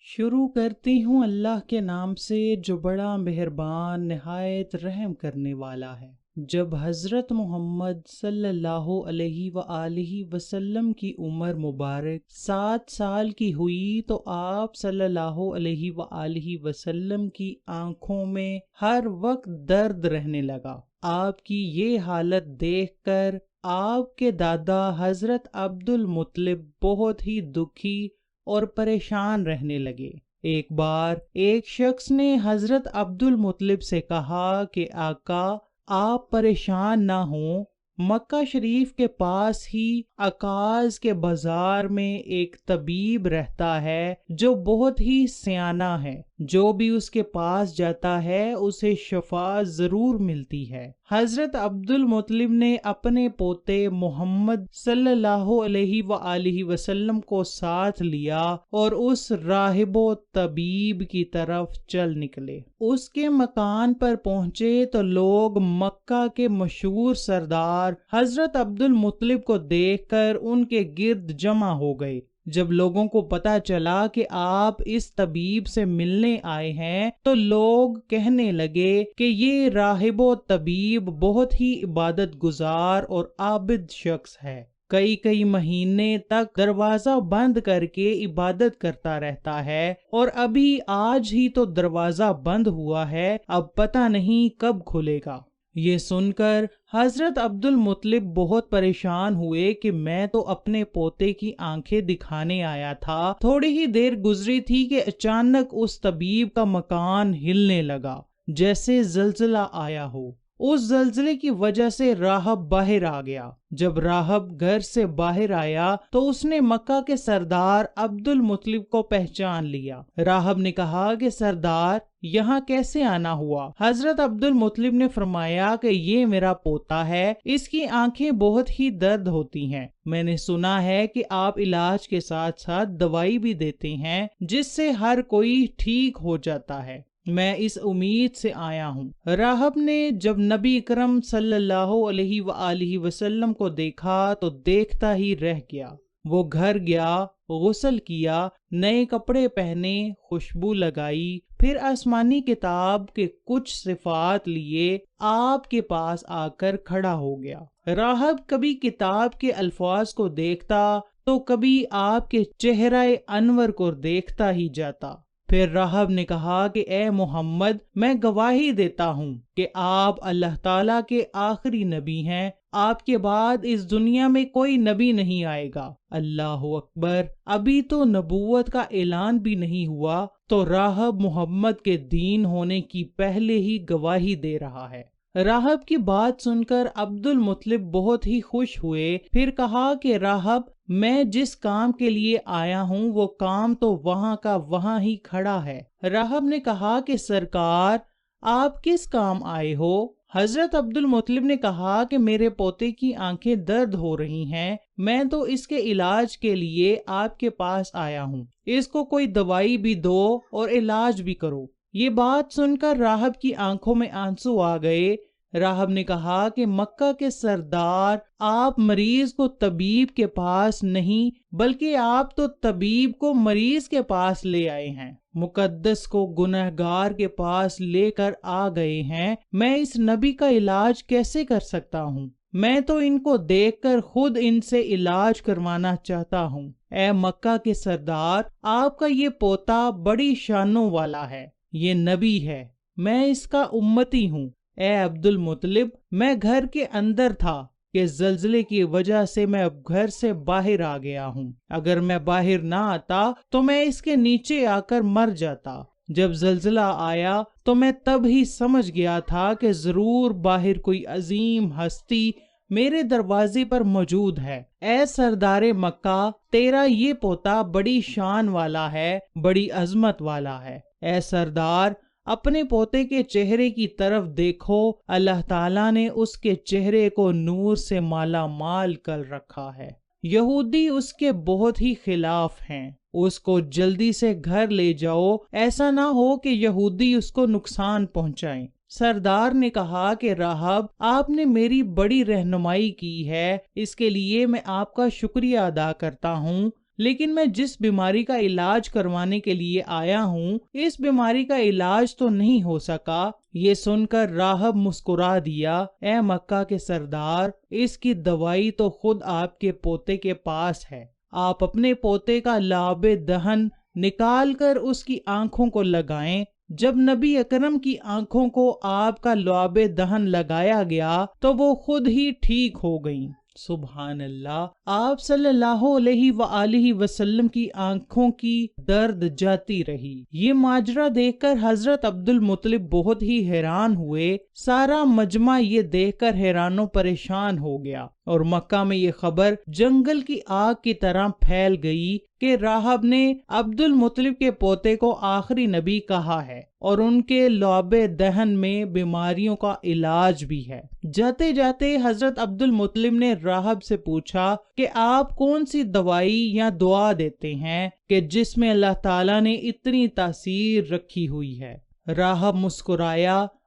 شروع کرتی ہوں اللہ کے نام سے جو بڑا مہربان نہایت رحم کرنے والا ہے۔ جب حضرت محمد صلی اللہ علیہ وآلہ وسلم کی عمر مبارک 7 سال کی ہوئی تو آپ صلی اللہ علیہ وآلہ وسلم کی آنکھوں میں ہر وقت درد رہنے لگا۔ آپ کی یہ حالت دیکھ کر آپ کے دادا حضرت عبد المطلب بہت ہی دکھی اور پریشان رہنے لگے۔ ایک بار ایک شخص نے حضرت عبد المطلب سے کہا کہ آقا آپ پریشان نہ ہوں، مکہ شریف کے پاس ہی عکاظ کے بازار میں ایک طبیب رہتا ہے جو بہت ہی سیانہ ہے، جو بھی اس کے پاس جاتا ہے اسے شفا ضرور ملتی ہے۔ حضرت عبد المطلب نے اپنے پوتے محمد صلی اللہ علیہ وآلہ وسلم کو ساتھ لیا اور اس راہب و طبیب کی طرف چل نکلے۔ اس کے مکان پر پہنچے تو لوگ مکہ کے مشہور سردار حضرت عبد المطلب کو دیکھ کر ان کے گرد جمع ہو گئے۔ جب لوگوں کو پتا چلا کہ آپ اس طبیب سے ملنے آئے ہیں تو لوگ کہنے لگے کہ یہ راہب و طبیب بہت ہی عبادت گزار اور عابد شخص ہے، کئی مہینے تک دروازہ بند کر کے عبادت کرتا رہتا ہے، اور ابھی آج ہی تو دروازہ بند ہوا ہے، اب پتہ نہیں کب کھلے گا۔ یہ سن کر حضرت عبد المطلب بہت پریشان ہوئے کہ میں تو اپنے پوتے کی آنکھیں دکھانے آیا تھا۔ تھوڑی ہی دیر گزری تھی کہ اچانک اس طبیب کا مکان ہلنے لگا جیسے زلزلہ آیا ہو۔ اس زلزلے کی وجہ سے راہب باہر آ گیا۔ جب راہب گھر سے باہر آیا تو اس نے مکہ کے سردار عبد المطلب کو پہچان لیا۔ راہب نے کہا کہ سردار یہاں کیسے آنا ہوا؟ حضرت عبد المطلب نے فرمایا کہ یہ میرا پوتا ہے، اس کی آنکھیں بہت ہی درد ہوتی ہیں، میں نے سنا ہے کہ آپ علاج کے ساتھ ساتھ دوائی بھی دیتے ہیں جس سے ہر کوئی ٹھیک ہو جاتا ہے، میں اس امید سے آیا ہوں۔ راہب نے جب نبی اکرم صلی اللہ علیہ وآلہ وسلم کو دیکھا تو دیکھتا ہی رہ گیا۔ وہ گھر گیا، غسل کیا، نئے کپڑے پہنے، خوشبو لگائی، پھر آسمانی کتاب کے کچھ صفات لیے آپ کے پاس آ کر کھڑا ہو گیا۔ راہب کبھی کتاب کے الفاظ کو دیکھتا تو کبھی آپ کے چہرہ انور کو دیکھتا ہی جاتا۔ پھر راہب نے کہا کہ اے محمد، میں گواہی دیتا ہوں کہ آپ اللہ تعالیٰ کے آخری نبی ہیں، آپ کے بعد اس دنیا میں کوئی نبی نہیں آئے گا۔ اللہ اکبر! ابھی تو نبوت کا اعلان بھی نہیں ہوا تو راہب محمد کے دین ہونے کی پہلے ہی گواہی دے رہا ہے۔ راہب کی بات سن کر عبد المطلب بہت ہی خوش ہوئے، پھر کہا کہ راہب، میں جس کام کے لیے آیا ہوں وہ کام تو وہاں کا وہاں ہی کھڑا ہے۔ راہب نے کہا کہ سرکار آپ کس کام آئے ہو؟ حضرت عبد المطلب نے کہا کہ میرے پوتے کی آنکھیں درد ہو رہی ہیں، میں تو اس کے علاج کے لیے آپ کے پاس آیا ہوں، اس کو کوئی دوائی بھی دو اور علاج بھی کرو۔ یہ بات سن کر راہب کی آنکھوں میں آنسو آ گئے۔ راہب نے کہا کہ مکہ کے سردار، آپ مریض کو طبیب کے پاس نہیں بلکہ آپ تو طبیب کو مریض کے پاس لے آئے ہیں، مقدس کو گنہگار کے پاس لے کر آ گئے ہیں، میں اس نبی کا علاج کیسے کر سکتا ہوں؟ میں تو ان کو دیکھ کر خود ان سے علاج کروانا چاہتا ہوں۔ اے مکہ کے سردار، آپ کا یہ پوتا بڑی شانوں والا ہے، یہ نبی ہے، میں اس کا امتی ہوں۔ اے عبد المطلب، میں گھر کے اندر تھا کہ زلزلے کی وجہ سے میں اب گھر سے باہر آ گیا ہوں، اگر میں باہر نہ آتا تو میں اس کے نیچے آ کر مر جاتا۔ جب زلزلہ آیا تو میں تب ہی سمجھ گیا تھا کہ ضرور باہر کوئی عظیم ہستی میرے دروازے پر موجود ہے۔ اے سردار مکہ، تیرا یہ پوتا بڑی شان والا ہے، بڑی عظمت والا ہے۔ اے سردار، اپنے پوتے کے چہرے کی طرف دیکھو، اللہ تعالیٰ نے اس کے چہرے کو نور سے مالا مال کر رکھا ہے، یہودی اس کے بہت ہی خلاف ہیں، اس کو جلدی سے گھر لے جاؤ، ایسا نہ ہو کہ یہودی اس کو نقصان پہنچائیں۔ سردار نے کہا کہ راہب، آپ نے میری بڑی رہنمائی کی ہے، اس کے لیے میں آپ کا شکریہ ادا کرتا ہوں، لیکن میں جس بیماری کا علاج کروانے کے لیے آیا ہوں اس بیماری کا علاج تو نہیں ہو سکا۔ یہ سن کر راہب مسکرا دیا، اے مکہ کے سردار، اس کی دوائی تو خود آپ کے پوتے کے پاس ہے، آپ اپنے پوتے کا لعاب دہن نکال کر اس کی آنکھوں کو لگائیں۔ جب نبی اکرم کی آنکھوں کو آپ کا لعاب دہن لگایا گیا تو وہ خود ہی ٹھیک ہو گئیں۔ سبحان اللہ۔ آپ صلی اللہ علیہ وآلہ وسلم کی آنکھوں کی درد جاتی رہی۔ یہ ماجرا دیکھ کر حضرت عبد المطلب بہت ہی حیران ہوئے۔ سارا مجمع یہ دیکھ کر حیران و پریشان ہو گیا اور مکہ میں یہ خبر جنگل کی آگ کی طرح پھیل گئی کہ راہب نے عبد المطلب کے پوتے کو آخری نبی کہا ہے اور ان کے لعاب دہن میں بیماریوں کا علاج بھی ہے۔ جاتے جاتے حضرت عبد المطلب نے راہب سے پوچھا کہ آپ کون سی دوائی یا دعا دیتے ہیں کہ جس میں اللہ تعالیٰ نے اتنی تاثیر رکھی ہوئی ہے؟ راہب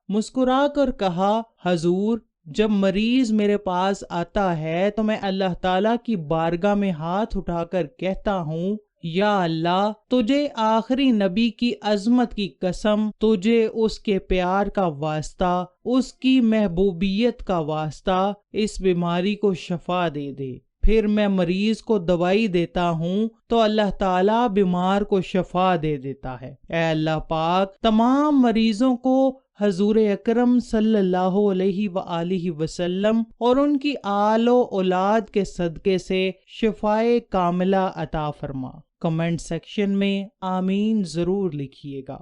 مسکرا کر کہا، حضور، جب مریض میرے پاس آتا ہے تو میں اللہ تعالیٰ کی بارگاہ میں ہاتھ اٹھا کر کہتا ہوں، یا اللہ، تجھے آخری نبی کی عظمت کی قسم، تجھے اس کے پیار کا واسطہ، اس کی محبوبیت کا واسطہ اس بیماری کو شفا دے دے۔ پھر میں مریض کو دوائی دیتا ہوں تو اللہ تعالیٰ بیمار کو شفا دے دیتا ہے۔ اے اللہ پاک، تمام مریضوں کو حضور اکرم صلی اللہ علیہ وآلہ وسلم اور ان کی آل و اولاد کے صدقے سے شفائے کاملہ عطا فرما۔ کمنٹ سیکشن میں آمین ضرور لکھیے گا۔